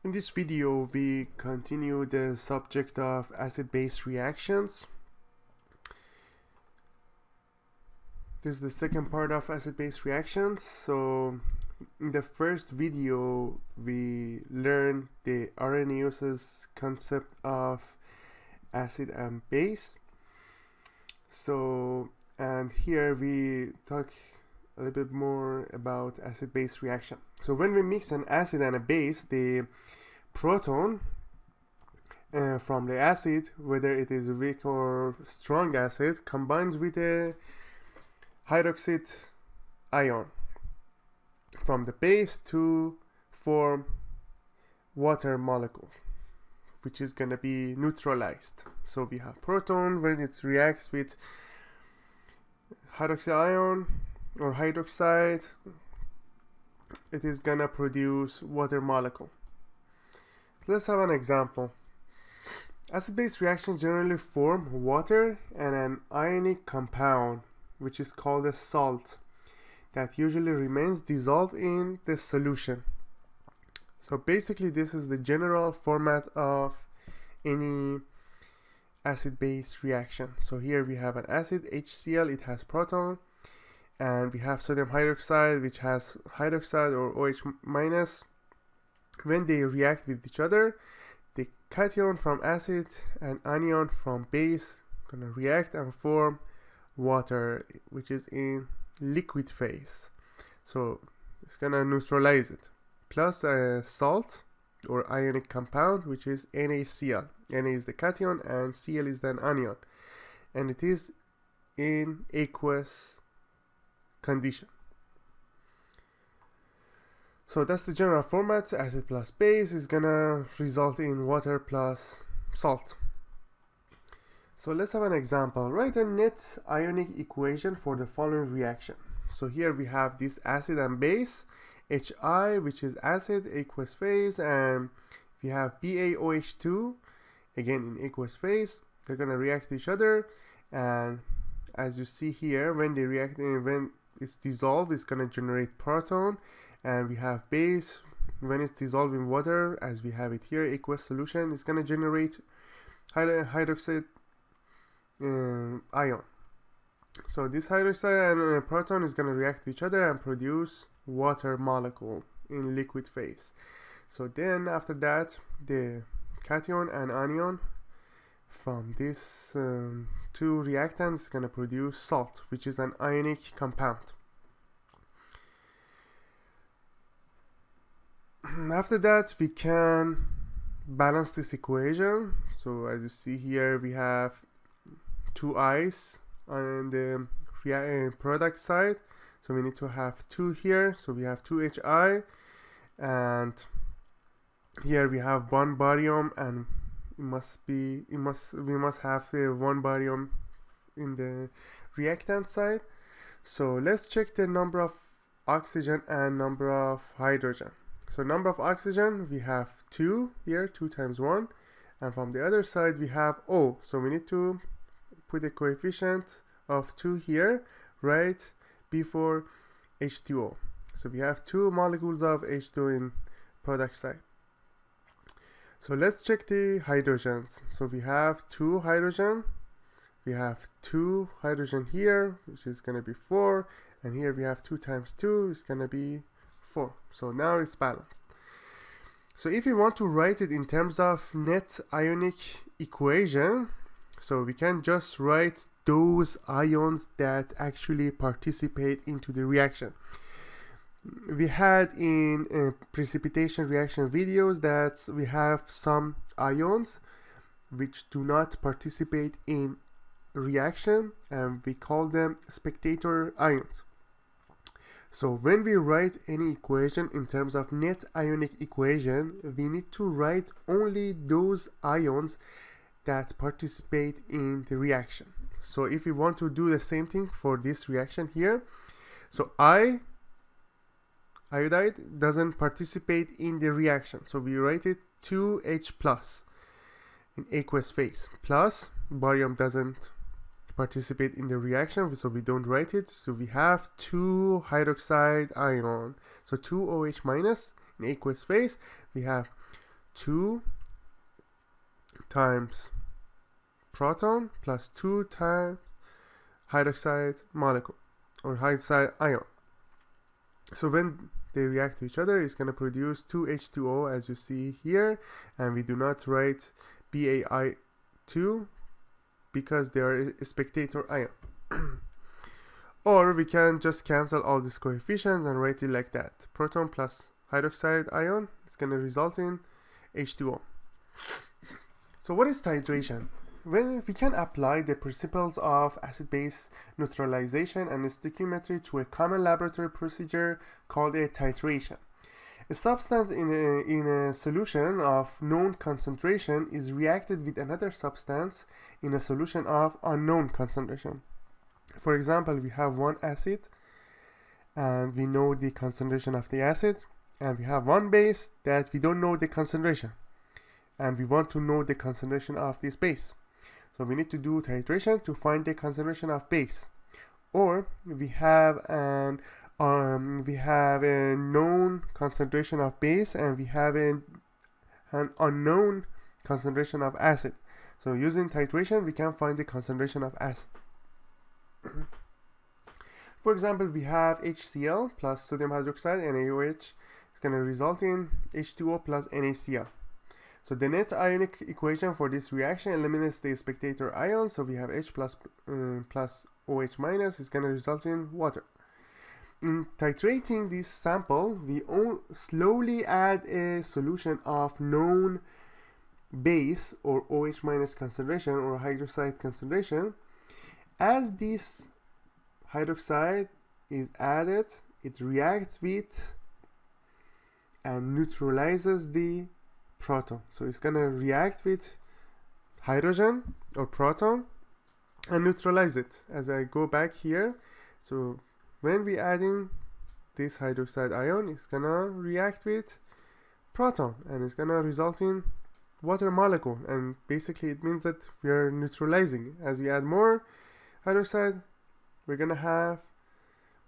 In this video, we continue the subject of acid-base reactions. This is the second part of acid-base reactions. So in the first video, we learned the Arrhenius's concept of acid and base. And here we talk a little bit more about acid-base reaction. So when we mix an acid and a base, the proton from the acid, whether it is weak or strong acid, combines with a hydroxide ion from the base to form water molecule, which is going to be neutralized. So we have proton. When it reacts with hydroxide ion or hydroxide, it is gonna produce water molecule. Let's have an example. Acid-base reactions generally form water and an ionic compound, which is called a salt, that usually remains dissolved in the solution. So basically this is the general format of any acid-base reaction. So here we have an acid, HCl, it has proton, and we have sodium hydroxide, which has hydroxide or OH minus. When they react with each other, the cation from acid and anion from base gonna react and form water, which is in liquid phase. So it's gonna neutralize it, plus a salt or ionic compound, which is NaCl. Na is the cation and Cl is the anion, and it is in aqueous condition. So that's the general format. Acid plus base is gonna result in water plus salt. So let's have an example. Write a net ionic equation for the following reaction. So here we have this acid and base, Hi, which is acid, aqueous phase, and we have BaOH2, again in aqueous phase. They're gonna react to each other, and as you see here, when they react, when it's dissolved, it's gonna generate proton. And we have base, when it's dissolved in water, as we have it here, aqueous solution, it's gonna generate hydroxide ion. So this hydroxide and proton is gonna react to each other and produce water molecule in liquid phase. So then after that, the cation and anion from these two reactants is gonna produce salt, which is an ionic compound. After that, we can balance this equation. So as you see here, we have two i's on the product side, so we need to have two here. So we have two Hi, and here we have one barium, and we must have one barium in the reactant side. So let's check the number of oxygen and number of hydrogen. So number of oxygen, we have 2 here, 2 times 1, and from the other side we have O. So we need to put the coefficient of 2 here right before H2O. So we have 2 molecules of H2O in product side. So let's check the hydrogens. So we have 2 hydrogen, we have 2 hydrogen here, which is going to be 4, and here we have 2 times 2 is going to be 4. So now it's balanced. So if you want to write it in terms of net ionic equation, so we can just write those ions that actually participate into the reaction. We had in precipitation reaction videos that we have some ions which do not participate in reaction, and we call them spectator ions. So when we write any equation in terms of net ionic equation, we need to write only those ions that participate in the reaction. So if we want to do the same thing for this reaction here, so iodide doesn't participate in the reaction, so we write it 2H plus in aqueous phase, plus barium doesn't participate in the reaction, so we don't write it. So we have 2 hydroxide ion, so 2 OH minus in aqueous phase. We have 2 times proton plus 2 times hydroxide molecule or hydroxide ion. So when they react to each other, it's going to produce 2H2O as you see here, and we do not write BAI2 because they are a spectator ion. Or we can just cancel all these coefficients and write it like that. Proton plus hydroxide ion is going to result in H2O. So what is titration? When we can apply the principles of acid-base neutralization and stoichiometry to a common laboratory procedure called a titration. A substance in a solution of known concentration is reacted with another substance in a solution of unknown concentration. For example, we have one acid and we know the concentration of the acid, and we have one base that we don't know the concentration, and we want to know the concentration of this base. So we need to do titration to find the concentration of base. Or we have a known concentration of base and we have an unknown concentration of acid. So using titration we can find the concentration of acid. For example, we have HCl plus sodium hydroxide, NaOH. It's going to result in H2O plus NaCl. So the net ionic equation for this reaction eliminates the spectator ion. So we have H plus OH minus is going to result in water. In titrating this sample, we slowly add a solution of known base or OH minus concentration or hydroxide concentration. As this hydroxide is added, it reacts with and neutralizes the proton. So it's going to react with hydrogen or proton and neutralize it. As I go back here, so when we adding this hydroxide ion, it's going to react with proton and it's going to result in water molecule, and basically it means that we are neutralizing. As we add more hydroxide, we're going to have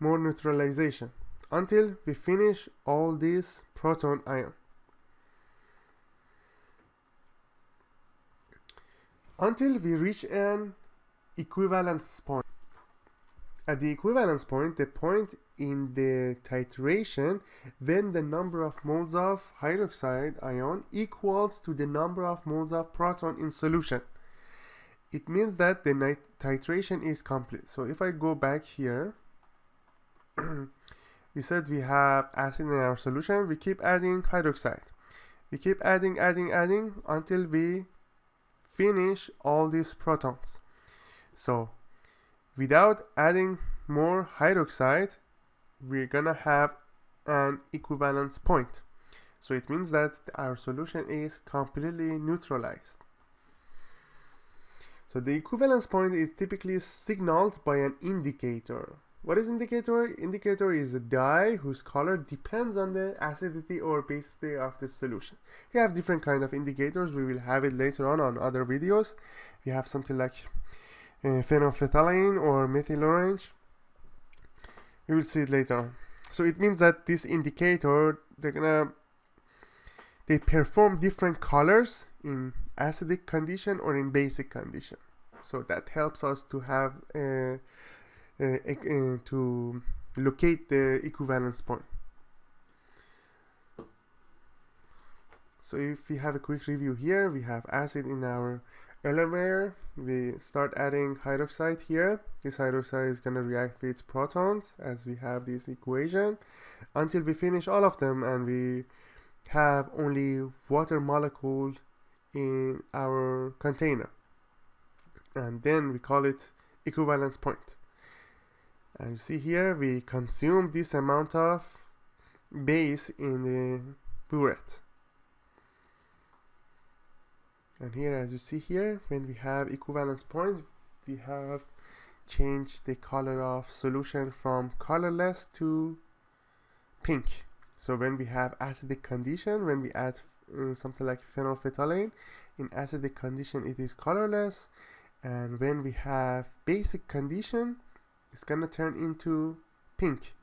more neutralization until we finish all these proton ion. Until we reach an equivalence point. At the equivalence point, the point in the titration when the number of moles of hydroxide ion equals to the number of moles of proton in solution. It means that the titration is complete. So if I go back here, we said we have acid in our solution. We keep adding hydroxide. We keep adding until we finish all these protons. So without adding more hydroxide, we're gonna have an equivalence point. So it means that our solution is completely neutralized. So the equivalence point is typically signaled by an indicator. What is indicator? Indicator is a dye whose color depends on the acidity or basicity of the solution. We have different kind of indicators. We will have it later on other videos. We have something like phenolphthalein or methyl orange. We will see it later on. So it means that this indicator, they perform different colors in acidic condition or in basic condition. So that helps us to have to locate the equivalence point. So if we have a quick review here, we have acid in our layer. We start adding hydroxide here. This hydroxide is going to react with protons as we have this equation until we finish all of them and we have only water molecule in our container, and then we call it equivalence point. And you see here we consume this amount of base in the burette. And here, as you see here, when we have equivalence point, we have changed the color of solution from colorless to pink. So when we have acidic condition, when we add something like phenolphthalein, in acidic condition it is colorless, and when we have basic condition, it's gonna turn into pink.